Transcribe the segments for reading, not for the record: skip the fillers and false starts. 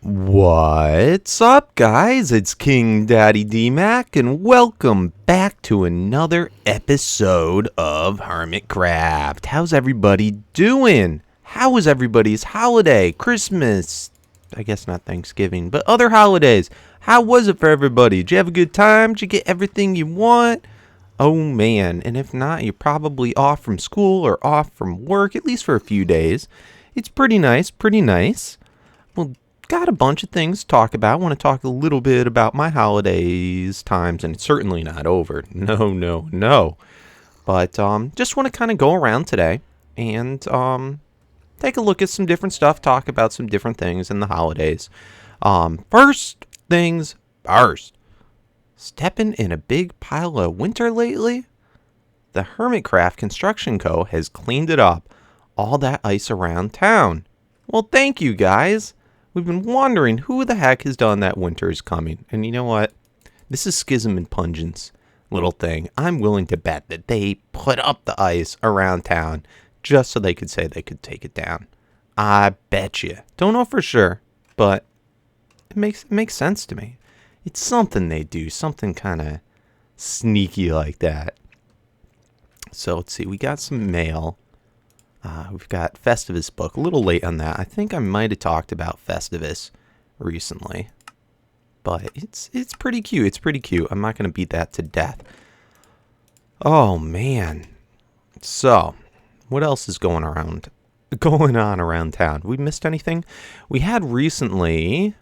What's up, guys? It's KingDaddyDMAC, and welcome back to another episode of Hermitcraft. How's everybody doing? How was everybody's holiday? Christmas? I guess not Thanksgiving, but other holidays. How was it for everybody? Did you have a good time? Did you get everything you want? Oh, man. And if not, you're probably off from school or off from work, at least for a few days. It's pretty nice, pretty nice. Well, got a bunch of things to talk about. I want to talk a little bit about my holidays times, and it's certainly not over. No. But just want to kind of go around today and take a look at some different stuff, talk about some different things in the holidays. First things first. Stepping in a big pile of winter lately? The Hermitcraft Construction Co. has cleaned it up. All that ice around town. Well, thank you, guys. We've been wondering who the heck has done that winter is coming. And you know what? This is Schism and Pungent's little thing. I'm willing to bet that they put up the ice around town just so they could say they could take it down. I bet you. Don't know for sure, but it makes sense to me. It's something they do, something kind of sneaky like that. So let's see. We got some mail. We've got Festivus book. A little late on that. I think I might have talked about Festivus recently. But it's pretty cute. It's pretty cute. I'm not going to beat that to death. Oh, man. So, what else is going on around town? We missed anything? We had recently,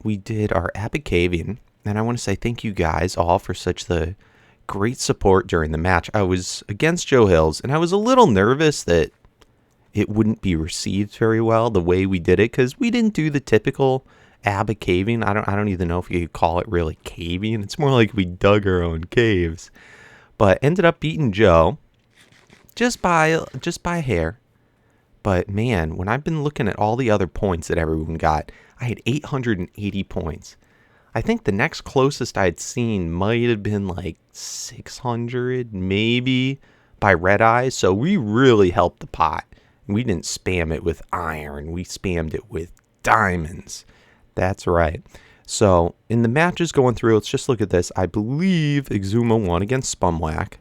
we did our Epic Caving. And I want to say thank you guys all for such the great support during the match. I was against Joe Hills, and I was a little nervous that it wouldn't be received very well the way we did it, because we didn't do the typical Abba caving. I don't even know if you could call it really caving. It's more like we dug our own caves, but ended up beating Joe just by hair. But man, when I've been looking at all the other points that everyone got, I had 880 points. I think the next closest I'd seen might have been like 600, maybe, by Red Eyes. So we really helped the pot. We didn't spam it with iron. We spammed it with diamonds. That's right. So in the matches going through, let's just look at this. I believe Exuma won against Spumwhack.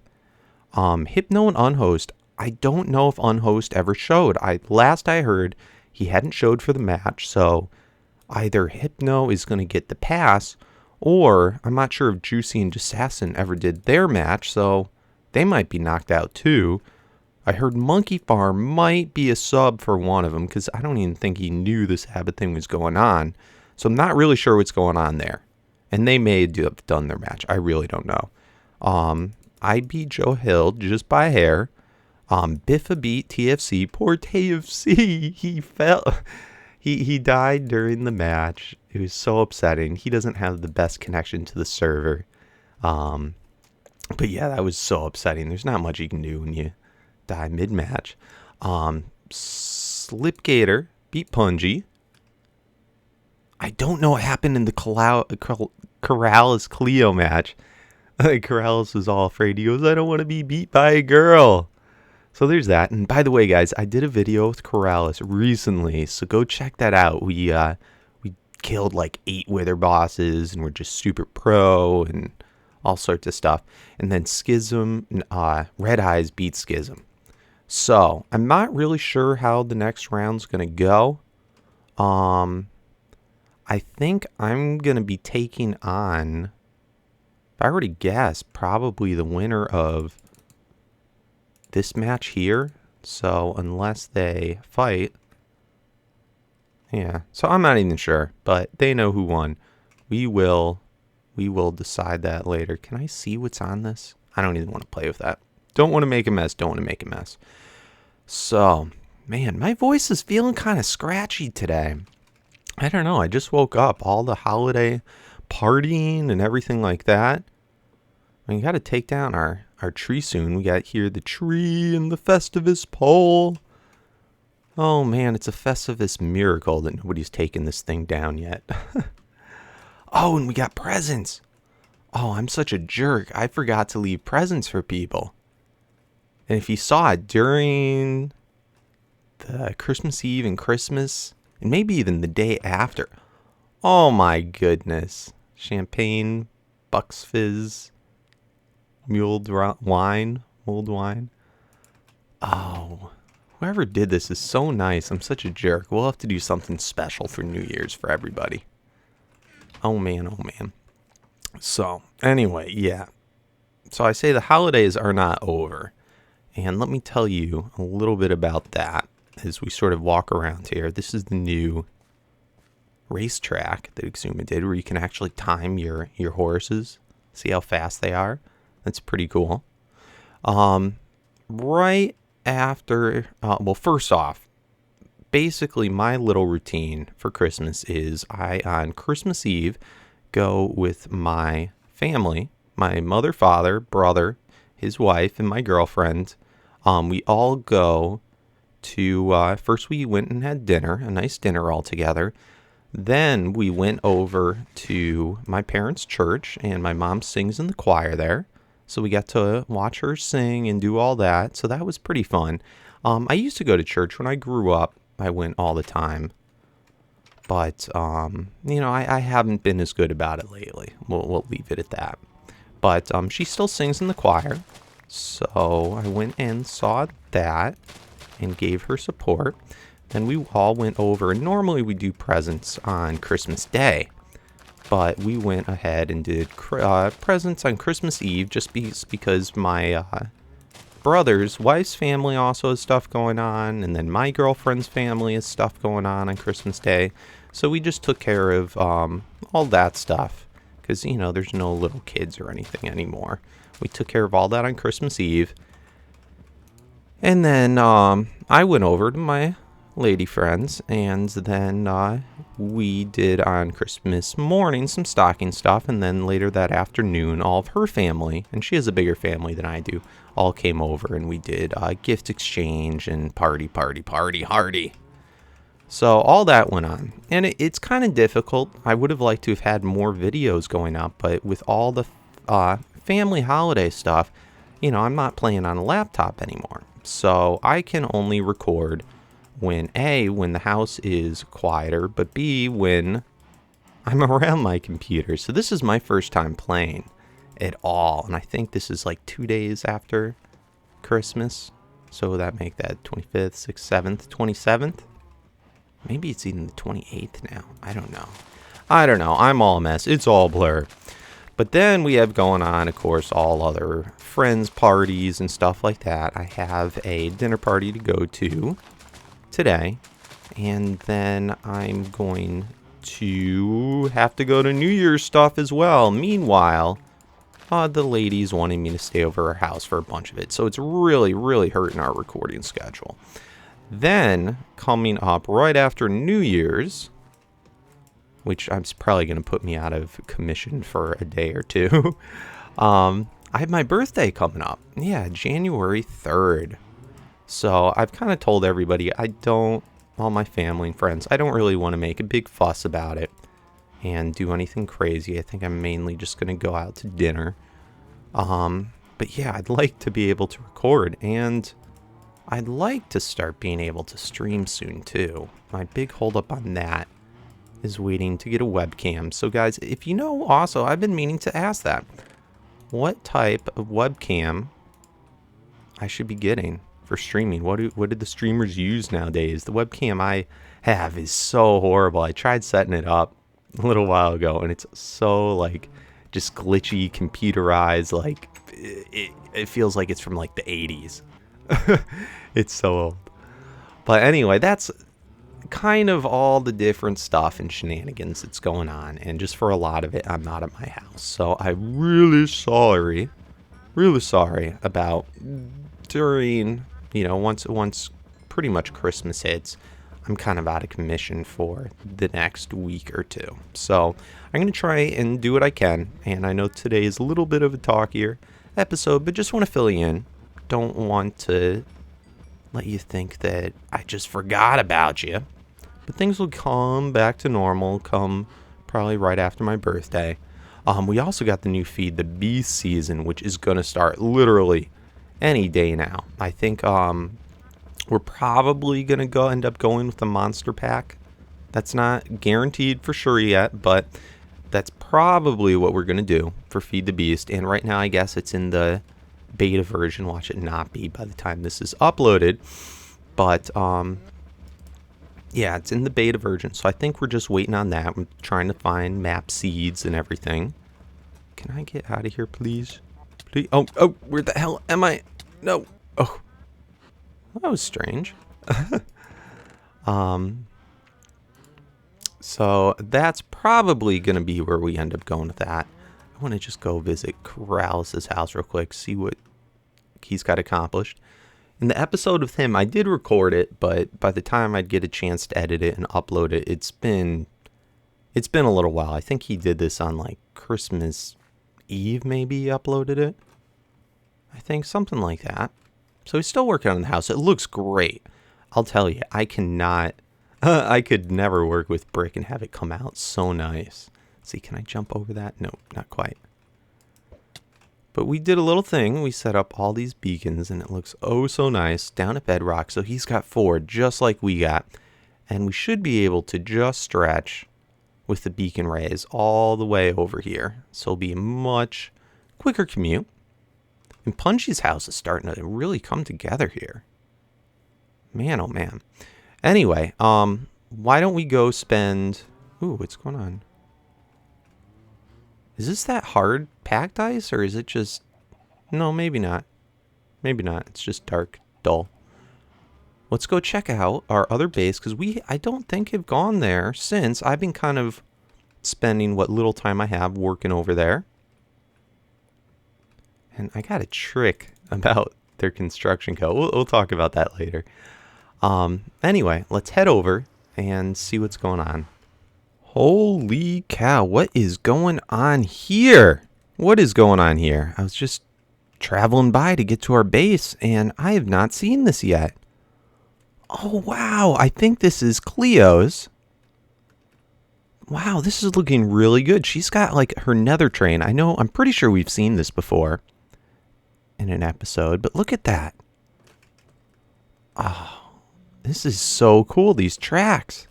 Hypno and Unhost. I don't know if Unhost ever showed. Last I heard, he hadn't showed for the match. So either Hypno is going to get the pass, or I'm not sure if Juicy and Assassin ever did their match, so they might be knocked out too. I heard Monkey Farm might be a sub for one of them, because I don't even think he knew this habit thing was going on. So I'm not really sure what's going on there. And they may have done their match. I really don't know. I beat Joe Hill just by hair. Biffa beat TFC. Poor TFC. He fell. He died during the match. It was so upsetting. He doesn't have the best connection to the server. But yeah, that was so upsetting. There's not much you can do when you die mid-match. Slipgator beat Pungy. I don't know what happened in the Corrales Cleo match. Corrales was all afraid. He goes, I don't want to be beat by a girl. So there's that. And by the way, guys, I did a video with Corrales recently, so go check that out. We killed like 8 Wither bosses, and we're just super pro and all sorts of stuff. And then Schism, Red Eyes beat Schism. So I'm not really sure how the next round's gonna go. I think I'm gonna be taking on, if I were to guess, probably the winner of this match here. So unless they fight, yeah, so I'm not even sure, but they know who won. We will decide that later. Can I see what's on this? I don't even want to play with that. Don't want to make a mess. So man, my voice is feeling kind of scratchy today. I don't know, I just woke up, all the holiday partying and everything like that. We got to take down our tree soon. We got here the tree and the Festivus pole. Oh man, it's a Festivus miracle that nobody's taken this thing down yet. Oh, and we got presents. Oh, I'm such a jerk. I forgot to leave presents for people. And if you saw it during the Christmas Eve and Christmas and maybe even the day after. Oh my goodness. Champagne, Bucks Fizz, mulled wine. Oh, whoever did this is so nice. I'm such a jerk. We'll have to do something special for New Year's for everybody. Oh man, oh man. So, anyway, yeah. So I say the holidays are not over. And let me tell you a little bit about that as we sort of walk around here. This is the new racetrack that Exuma did, where you can actually time your horses, see how fast they are. That's pretty cool. Right after, well, first off, basically my little routine for Christmas is on Christmas Eve, go with my family, my mother, father, brother, his wife, and my girlfriend. We all go to, first we went and had dinner, a nice dinner all together. Then we went over to my parents' church, and my mom sings in the choir there. So we got to watch her sing and do all that. So that was pretty fun. I used to go to church when I grew up. I went all the time. But, I haven't been as good about it lately. We'll leave it at that. But she still sings in the choir. So I went and saw that and gave her support. Then we all went over. And normally we do presents on Christmas Day. But we went ahead and did presents on Christmas Eve just because my brother's wife's family also has stuff going on. And then my girlfriend's family has stuff going on Christmas Day. So we just took care of all that stuff. Because, there's no little kids or anything anymore. We took care of all that on Christmas Eve. And then I went over to my lady friends, and then we did on Christmas morning some stocking stuff, and then later that afternoon all of her family, and she has a bigger family than I do, all came over and we did gift exchange and party hardy. So all that went on, and it's kind of difficult. I would have liked to have had more videos going up, but with all the family holiday stuff, I'm not playing on a laptop anymore, so I can only record when the house is quieter, but B, when I'm around my computer. So this is my first time playing at all, and I think this is like 2 days after Christmas. So that make that 25th, 6th, 7th, 27th? Maybe it's even the 28th now. I don't know. I'm all a mess. It's all blur. But then we have going on, of course, all other friends' parties and stuff like that. I have a dinner party to go to today, and then I'm going to have to go to New Year's stuff as well. Meanwhile, the ladies wanted me to stay over her house for a bunch of it, so it's really, really hurting our recording schedule. Then, coming up right after New Year's, which is probably going to put me out of commission for a day or two, I have my birthday coming up. Yeah, January 3rd. So I've kind of told everybody, all my family and friends, I don't really want to make a big fuss about it and do anything crazy. I think I'm mainly just going to go out to dinner. But yeah, I'd like to be able to record, and I'd like to start being able to stream soon too. My big holdup on that is waiting to get a webcam. So guys, if you know, also, I've been meaning to ask that. What type of webcam I should be getting for streaming? What do the streamers use nowadays? The webcam I have is so horrible. I tried setting it up a little while ago, and it's so just glitchy, computerized. It feels like it's from the 80s. It's so old. But anyway, that's kind of all the different stuff and shenanigans that's going on, and just for a lot of it, I'm not at my house. So I'm really sorry about during, once pretty much Christmas hits, I'm kind of out of commission for the next week or two. So I'm going to try and do what I can, and I know today is a little bit of a talkier episode, but just want to fill you in. Don't want to let you think that I just forgot about you. But things will come back to normal, come probably right after my birthday. We also got the new feed, the B season, which is going to start literally any day now. I think we're probably going to end up going with the monster pack That's not guaranteed for sure yet, but that's probably what we're going to do for Feed the Beast. And right now, I guess it's in the beta version. Watch it not be by the time this is uploaded. But, yeah, it's in the beta version. So I think we're just waiting on that. I'm trying to find map seeds and everything. Can I get out of here, please? Please? Oh, where the hell am I? No. Oh, that was strange. So that's probably going to be where we end up going with that. I want to just go visit Corrales' house real quick, see what he's got accomplished. In the episode with him, I did record it, but by the time I'd get a chance to edit it and upload it, it's been a little while. I think he did this on like Christmas Eve, maybe he uploaded it. I think something like that. So he's still working on the house. It looks great. I'll tell you, I could never work with brick and have it come out so nice. See, can I jump over that? No, not quite. But we did a little thing. We set up all these beacons, and it looks oh so nice down at bedrock. So he's got 4, just like we got. And we should be able to just stretch with the beacon rays all the way over here. So it'll be a much quicker commute. And Punchy's house is starting to really come together here. Man, oh man. Anyway, why don't we go spend... Ooh, what's going on? Is this that hard packed ice, or is it just... No, maybe not. Maybe not. It's just dark, dull. Let's go check out our other base, because I don't think have gone there since. I've been kind of spending what little time I have working over there. And I got a trick about their construction code. We'll talk about that later. Anyway, let's head over and see what's going on. Holy cow, what is going on here? What is going on here? I was just traveling by to get to our base, and I have not seen this yet. Oh, wow, I think this is Cleo's. Wow, this is looking really good. She's got, like, her nether train. I'm pretty sure we've seen this before in an episode, but look at that. Oh, this is so cool, these tracks.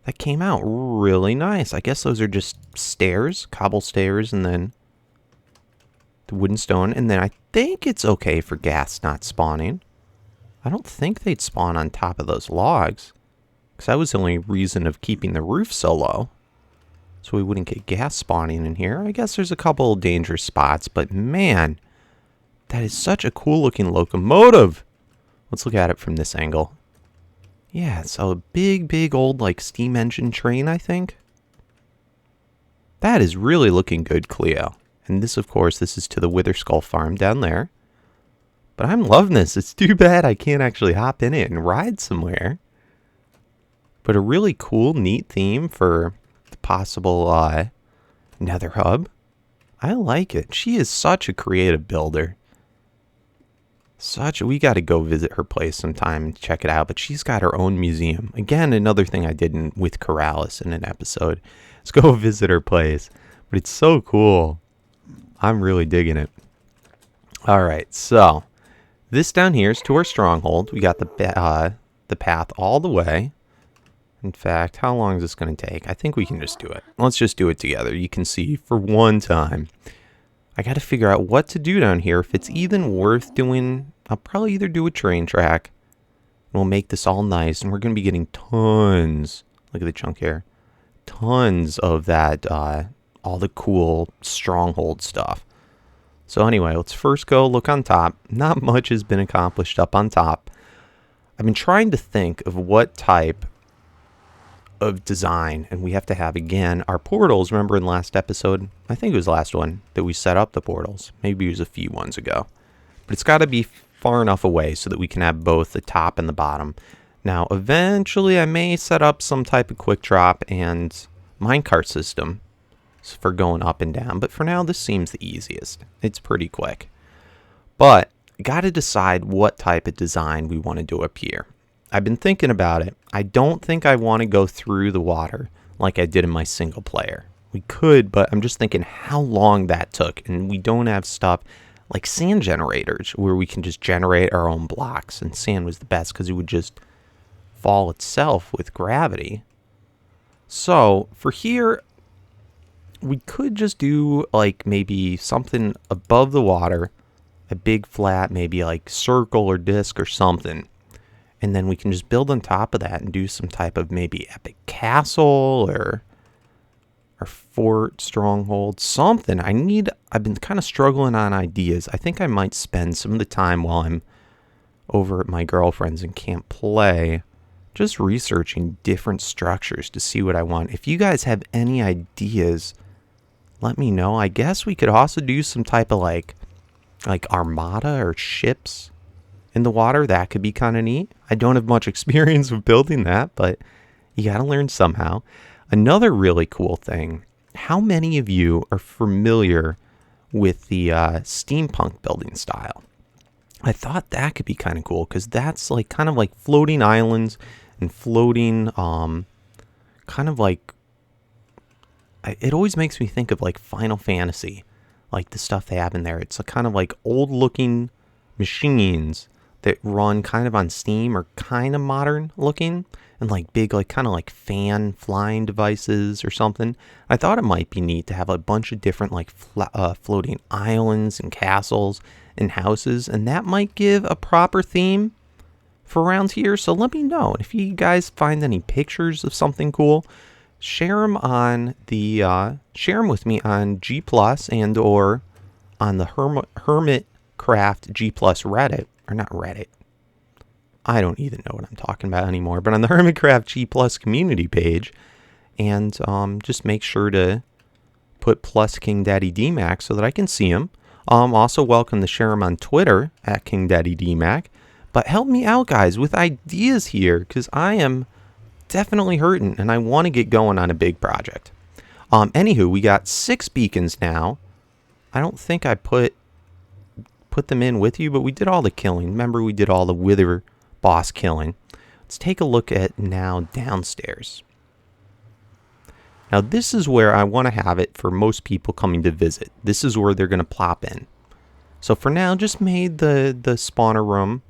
That came out really nice. I guess those are just stairs, cobble stairs, and then the wooden stone. And then I think it's okay for gas not spawning. I don't think they'd spawn on top of those logs, because that was the only reason of keeping the roof so low, so we wouldn't get gas spawning in here. I guess there's a couple of dangerous spots, but man, that is such a cool looking locomotive. Let's look at it from this angle. Yeah, so a big old like steam engine train, I think. That is really looking good, Cleo. And this, of course, this is to the Wither Skull farm down there. But I'm loving this. It's too bad I can't actually hop in it and ride somewhere. But a really cool, neat theme for the possible nether hub. I like it. She is such a creative builder. We got to go visit her place sometime and check it out. But she's got her own museum. Again, another thing I did with Corrales in an episode. Let's go visit her place. But it's so cool. I'm really digging it. All right, so this down here is to our stronghold. We got the path all the way. In fact, how long is this going to take? I think we can just do it. Let's just do it together. You can see for one time. I got to figure out what to do down here. If it's even worth doing, I'll probably either do a train track. We'll make this all nice. And we're going to be getting tons. Look at the chunk here. Tons of that, all the cool stronghold stuff. So anyway, let's first go look on top. Not much has been accomplished up on top. I've been trying to think of what type of design, and we have to have, again, our portals. Remember in the last episode, I think it was the last one, that we set up the portals. Maybe it was a few ones ago. But it's got to be far enough away so that we can have both the top and the bottom. Now, eventually, I may set up some type of quick drop and minecart system for going up and down. But for now, this seems the easiest. It's pretty quick. But got to decide what type of design we want to do up here. I've been thinking about it. I don't think I want to go through the water like I did in my single player. We could, but I'm just thinking how long that took. And we don't have stuff like sand generators where we can just generate our own blocks. And sand was the best because it would just fall itself with gravity. So for here, we could just do like maybe something above the water, a big flat, maybe like circle or disc or something. And then we can just build on top of that and do some type of maybe epic castle or fort, stronghold, something. I've been kind of struggling on ideas. I think I might spend some of the time while I'm over at my girlfriend's and can't play, just researching different structures to see what I want. If you guys have any ideas, let me know. I guess we could also do some type of like armada or ships in the water. That could be kind of neat. I don't have much experience with building that, but you got to learn somehow. Another really cool thing, how many of you are familiar with the steampunk building style? I thought that could be kind of cool because that's like kind of like floating islands and floating kind of like, it always makes me think of like Final Fantasy, like the stuff they have in there. It's a kind of like old looking machines that run kind of on steam or kind of modern looking, and like big like kind of like fan flying devices or something. I thought it might be neat to have a bunch of different like floating islands and castles and houses, and that might give a proper theme for around here. So let me know if you guys find any pictures of something cool. Share them on the share them with me on G+ and or on the Hermitcraft G+ Reddit, or not Reddit. I don't even know what I'm talking about anymore, but on the Hermitcraft G+ community page, and just make sure to put plus KingDaddyDMAC so that I can see them. Also welcome to share them on Twitter at KingDaddyDMAC. But help me out, guys, with ideas here, because I am definitely hurting, and I want to get going on a big project. Anywho, we got 6 beacons now. I don't think I put them in with you, but we did all the killing. Remember, we did all the wither boss killing. Let's take a look at now downstairs. Now this is where I want to have it for most people coming to visit. This is where they're going to plop in. So for now, just made the spawner room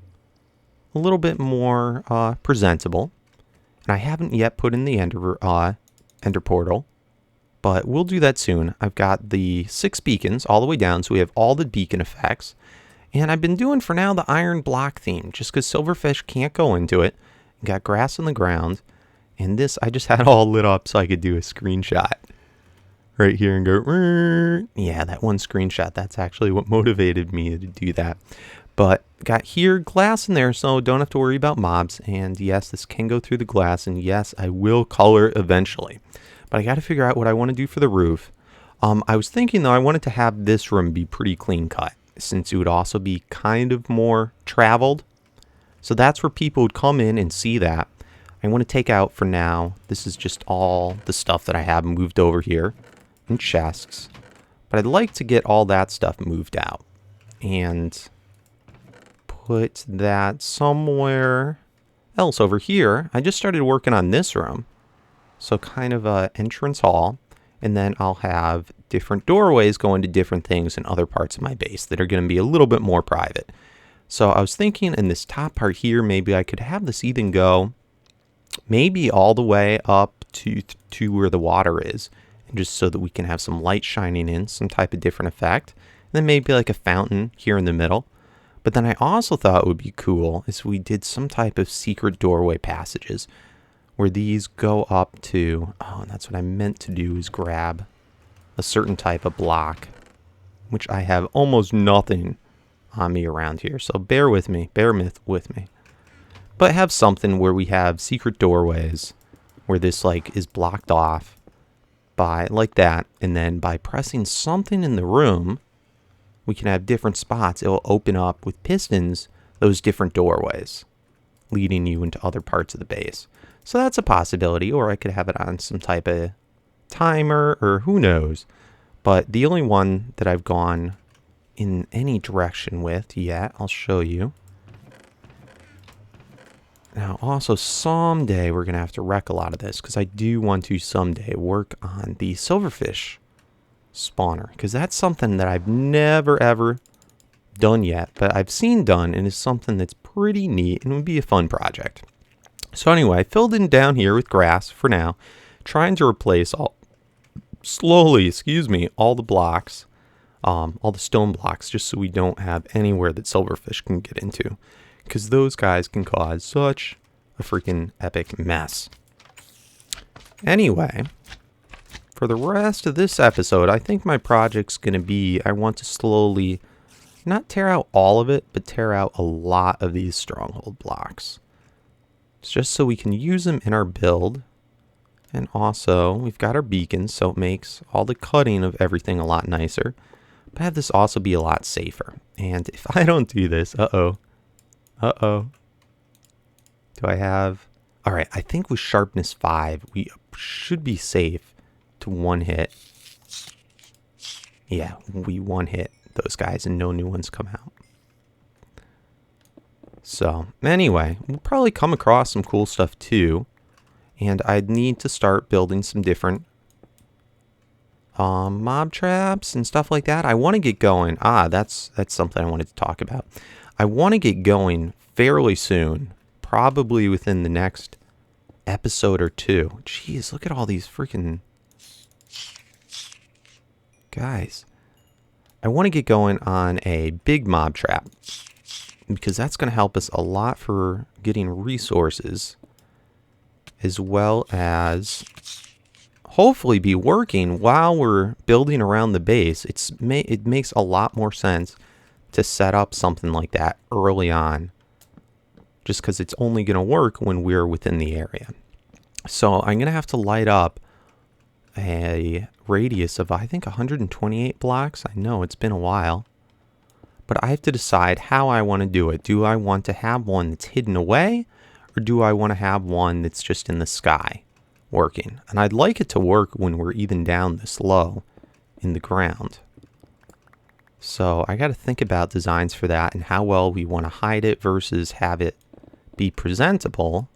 a little bit more presentable. And I haven't yet put in the ender portal, but we'll do that soon. I've got the 6 beacons all the way down, so we have all the beacon effects. And I've been doing for now the iron block theme, just because silverfish can't go into it. Got grass on the ground. And this, I just had all lit up so I could do a screenshot right here and go, yeah, that one screenshot. That's actually what motivated me to do that. But got here glass in there, so don't have to worry about mobs. And yes, this can go through the glass. And yes, I will color eventually. But I got to figure out what I want to do for the roof. I was thinking, though, I wanted to have this room be pretty clean cut, since it would also be kind of more traveled. So that's where people would come in and see that. I want to take out for now, this is just all the stuff that I have moved over here in chests. But I'd like to get all that stuff moved out and put that somewhere else over here. I just started working on this room. So kind of a entrance hall. And then I'll have different doorways going to different things in other parts of my base that are going to be a little bit more private. So I was thinking in this top part here, maybe I could have this even go maybe all the way up to where the water is, and just so that we can have some light shining in, some type of different effect. And then maybe like a fountain here in the middle. But then I also thought it would be cool is we did some type of secret doorway passages where these go up to, oh, and that's what I meant to do, is grab a certain type of block, which I have almost nothing on me around here. So bear with me, with me. But have something where we have secret doorways where this like is blocked off by like that. And then by pressing something in the room, we can have different spots. It will open up with pistons, those different doorways, leading you into other parts of the base. So that's a possibility, or I could have it on some type of timer, or who knows. But the only one that I've gone in any direction with yet, I'll show you. Now, also, someday we're going to have to wreck a lot of this, because I do want to someday work on the silverfish spawner, because that's something that I've never, ever done yet, but I've seen done, and is something that's pretty neat, and would be a fun project. So anyway, I filled in down here with grass for now. trying to replace slowly, all the blocks, all the stone blocks, just so we don't have anywhere that silverfish can get into, because those guys can cause such a freaking epic mess. Anyway, for the rest of this episode, I think my project's going to be, I want to slowly, not tear out all of it, but tear out a lot of these stronghold blocks. It's just so we can use them in our build. And also, we've got our beacons, so it makes all the cutting of everything a lot nicer. But have this also be a lot safer. And if I don't do this, do I have... Alright, I think with sharpness 5, we should be safe to one hit. Yeah, we one hit those guys and no new ones come out. So, anyway, we'll probably come across some cool stuff too. And I'd need to start building some different mob traps and stuff like that. I want to get going. That's something I wanted to talk about. I want to get going fairly soon. Probably within the next episode or 2. Jeez, look at all these freaking guys. I want to get going on a big mob trap, because that's going to help us a lot for getting resources, as well as hopefully be working while we're building around the base. It makes a lot more sense to set up something like that early on, just because it's only going to work when we're within the area. So I'm going to have to light up a radius of, I think, 128 blocks. I know it's been a while, but I have to decide how I want to do it. Do I want to have one that's hidden away, or do I want to have one that's just in the sky working? And I'd like it to work when we're even down this low in the ground. So I got to think about designs for that and how well we want to hide it versus have it be presentable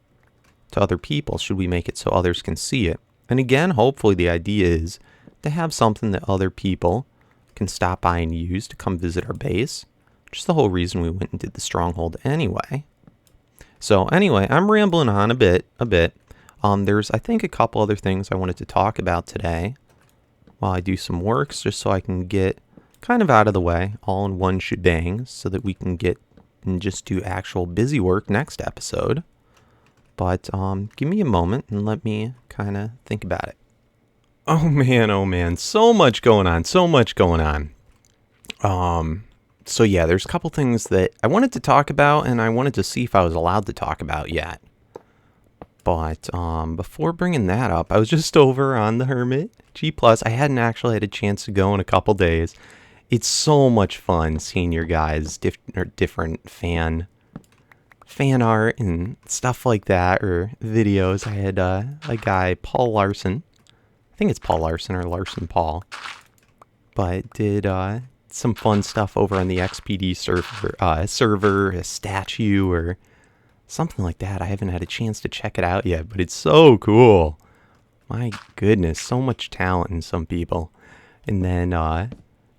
to other people. Should we make it so others can see it? And again, hopefully the idea is to have something that other people can stop by and use to come visit our base. Just the whole reason we went and did the stronghold anyway. So anyway, I'm rambling on a bit. There's, I think, a couple other things I wanted to talk about today while I do some works, just so I can get kind of out of the way, all in one shebang, so that we can get and just do actual busy work next episode. But give me a moment and let me kind of think about it. Oh man, so much going on. So yeah, there's a couple things that I wanted to talk about, and I wanted to see if I was allowed to talk about yet. But before bringing that up, I was just over on the Hermit G+. I hadn't actually had a chance to go in a couple days. It's so much fun seeing your guys' different fan art and stuff like that, or videos. I had a guy, Paul Larson. I think it's Paul Larson or Larson Paul. But did some fun stuff over on the XPD server, a statue or something like that. I haven't had a chance to check it out yet, but it's so cool. My goodness, so much talent in some people. And then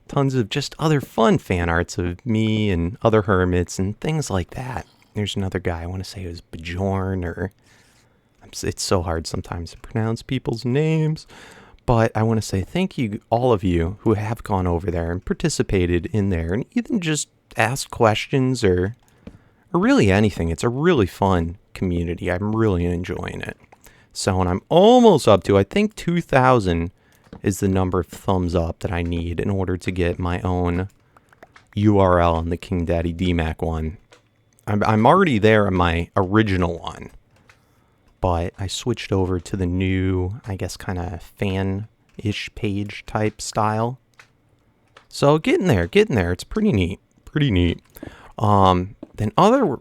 tons of just other fun fan arts of me and other hermits and things like that. There's another guy, I want to say it was Bjorn, or it's so hard sometimes to pronounce people's names. But I want to say thank you, all of you who have gone over there and participated in there and even just asked questions or really anything. It's a really fun community. I'm really enjoying it. So, and I'm almost up to, I think 2,000 is the number of thumbs up that I need in order to get my own URL on the KingDaddyDMAC one. I'm already there on my original one, but I switched over to the new, I guess, kind of fan-ish page type style. So getting there. It's pretty neat. Then other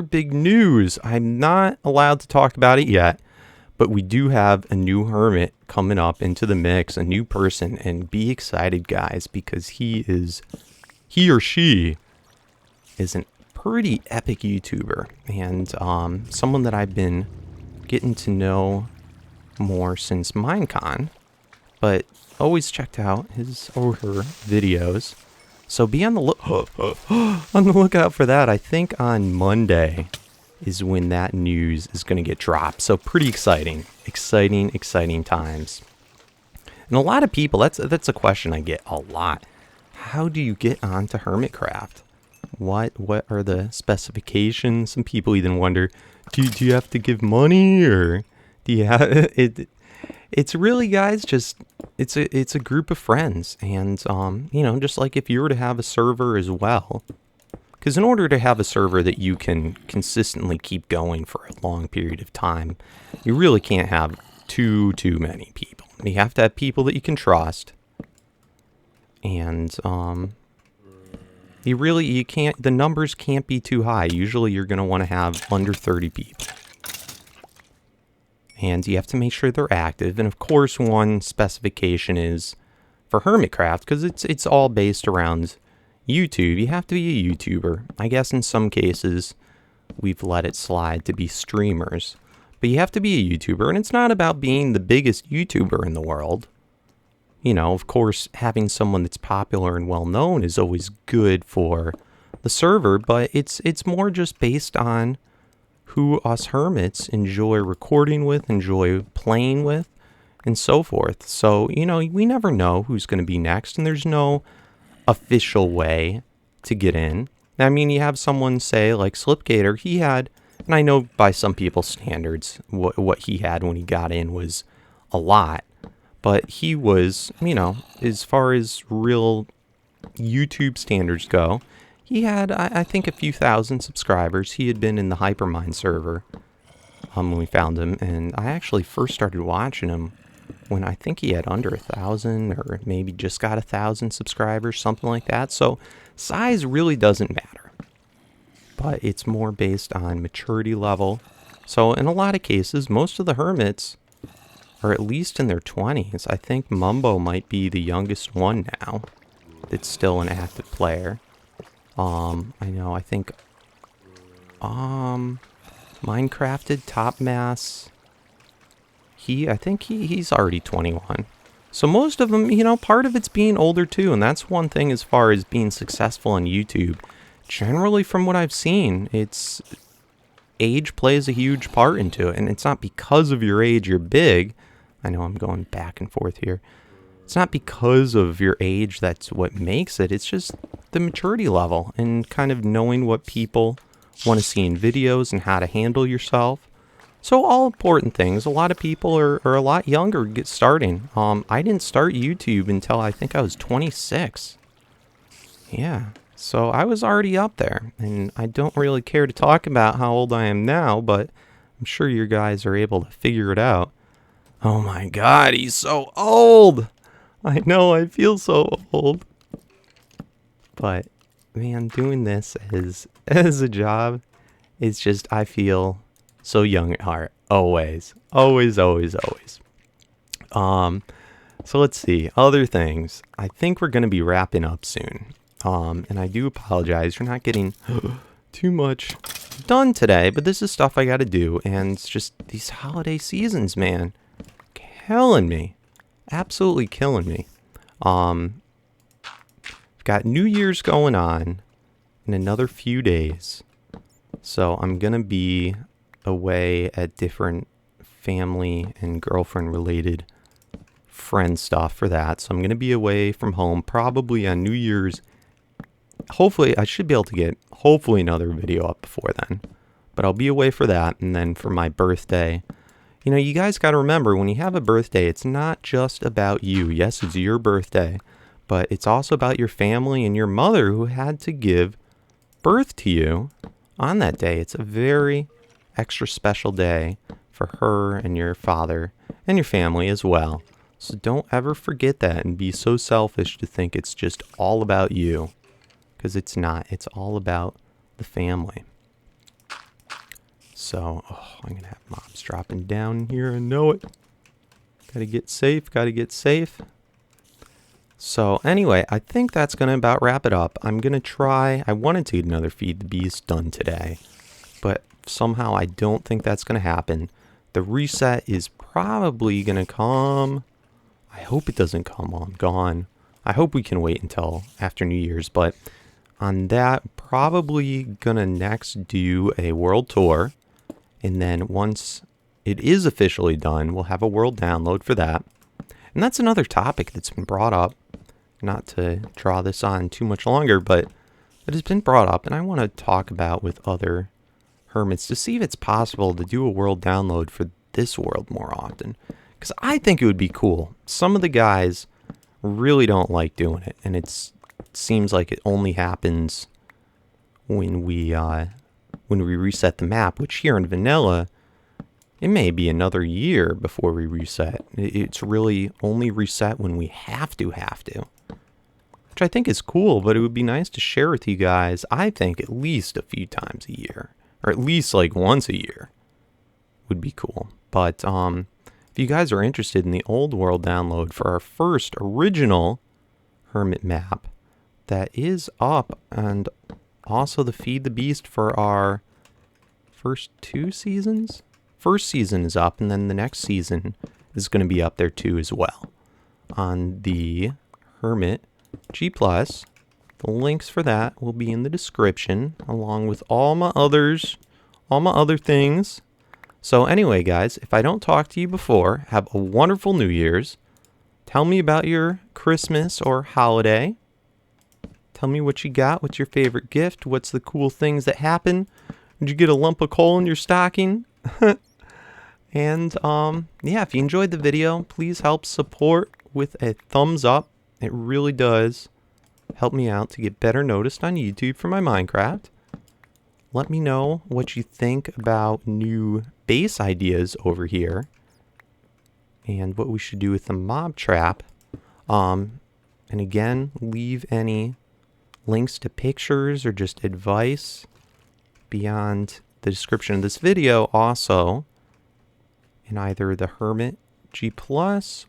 big news. I'm not allowed to talk about it yet, but we do have a new hermit coming up into the mix, a new person, and be excited, guys, because he or she is an pretty epic YouTuber, and someone that I've been getting to know more since Minecon, but always checked out his or her videos. So be on the lookout for that. I think on Monday is when that news is going to get dropped. So pretty exciting. Exciting times. And a lot of people, that's a question I get a lot. How do you get onto Hermitcraft? What are the specifications? Some people even wonder, do you have to give money, or do you have it? It's really, guys, just it's a group of friends, and you know, just like if you were to have a server as well. Because in order to have a server that you can consistently keep going for a long period of time, you really can't have too many people. You have to have people that you can trust, and you can't. The numbers can't be too high. Usually, you're going to want to have under 30 people, and you have to make sure they're active. And of course, one specification is for Hermitcraft, because it's all based around YouTube. You have to be a YouTuber. I guess in some cases we've let it slide to be streamers, but you have to be a YouTuber, and it's not about being the biggest YouTuber in the world. You know, of course, having someone that's popular and well known is always good for the server, but it's more just based on who us hermits enjoy recording with, enjoy playing with, and so forth. So, you know, we never know who's going to be next, and there's no official way to get in. I mean, you have someone say like Slipgator, he had, and I know by some people's standards what he had when he got in was a lot, but he was, you know, as far as real YouTube standards go, he had, I think, a few thousand subscribers. He had been in the Hypermind server when we found him, and I actually first started watching him when I think he had under 1,000, or maybe just got 1,000 subscribers, something like that. So size really doesn't matter, but it's more based on maturity level. So in a lot of cases, most of the hermits are at least in their 20s. I think Mumbo might be the youngest one now that's still an active player. I think Minecrafted Top Mass, I think he's already 21. So most of them, you know, part of it's being older too, and that's one thing as far as being successful on YouTube. Generally, from what I've seen, it's age plays a huge part into it, and it's not because of your age you're big. I know I'm going back and forth here. It's not because of your age that's what makes it. It's just the maturity level and kind of knowing what people want to see in videos and how to handle yourself. So all important things. A lot of people are a lot younger get starting. I didn't start YouTube until I think I was 26. Yeah, so I was already up there, and I don't really care to talk about how old I am now, but I'm sure you guys are able to figure it out. Oh my God, he's so old. I know, I feel so old. But man, doing this as a job, it's just, I feel so young at heart. Always. So let's see. Other things. I think we're going to be wrapping up soon. And I do apologize for not getting too much done today, but this is stuff I got to do. And it's just these holiday seasons, man. Killing me. Absolutely killing me. I've got New Year's going on in another few days. So I'm going to be away at different family and girlfriend related friend stuff for that. So I'm going to be away from home probably on New Year's. Hopefully I should be able to get another video up before then, but I'll be away for that. And then for my birthday, you know, you guys got to remember, when you have a birthday, it's not just about you. Yes, it's your birthday, but it's also about your family and your mother who had to give birth to you on that day. It's a very extra special day for her and your father and your family as well. So don't ever forget that and be so selfish to think it's just all about you, because it's not. It's all about the family. So, I'm going to have mobs dropping down here. I know it. Gotta get safe. So, anyway, I think that's going to about wrap it up. I'm going to try. I wanted to get another Feed the Beast done today, but somehow I don't think that's going to happen. The reset is probably going to come. I hope it doesn't come on gone. I hope we can wait until after New Year's, but on that, probably gonna next do a world tour. And then once it is officially done, we'll have a world download for that. And that's another topic that's been brought up. Not to draw this on too much longer, but it has been brought up, and I want to talk about with other hermits to see if it's possible to do a world download for this world more often. Because I think it would be cool. Some of the guys really don't like doing it, and it seems like it only happens when we reset the map, which here in vanilla, it may be another year before we reset. It's really only reset when we have to. Which I think is cool, but it would be nice to share with you guys, I think, at least a few times a year. Or at least like once a year would be cool. But if you guys are interested in the old world download for our first original Hermit map, that is up, and also the Feed the Beast for our first 2 seasons. First season is up, and then the next season is going to be up there too as well. On the Hermit G+, the links for that will be in the description, along with all my other things. So anyway, guys, if I don't talk to you before, have a wonderful New Year's. Tell me about your Christmas or holiday. Tell me what you got. What's your favorite gift? What's the cool things that happen? Did you get a lump of coal in your stocking? And yeah, if you enjoyed the video, please help support with a thumbs up. It really does help me out to get better noticed on YouTube for my Minecraft. Let me know what you think about new base ideas over here, and what we should do with the mob trap. And again, leave any links to pictures or just advice beyond the description of this video, also in either the Hermit G+,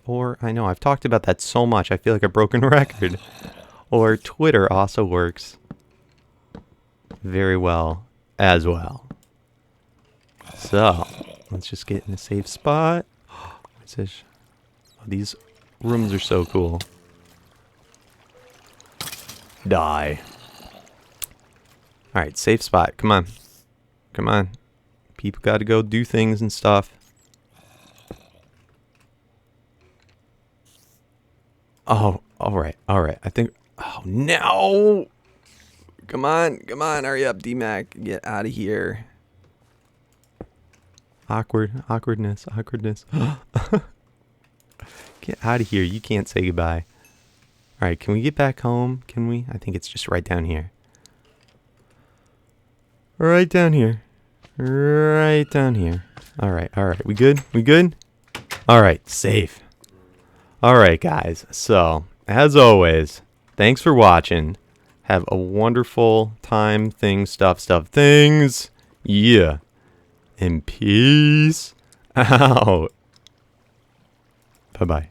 or I know I've talked about that so much, I feel like a broken record, or Twitter also works very well as well. So let's just get in a safe spot. What's this? Oh, these rooms are so cool. Die. Alright, safe spot. Come on. Come on. People gotta go do things and stuff. Oh, alright, alright. I think... Oh, no! Come on, hurry up, DMAC. Get out of here. Awkwardness. Get out of here. You can't say goodbye. Alright, can we get back home? Can we? I think it's just right down here. Right down here. Right down here. Alright. We good? Alright, safe. Alright, guys. So, as always, thanks for watching. Have a wonderful time. Things. Yeah. And peace out. Bye-bye.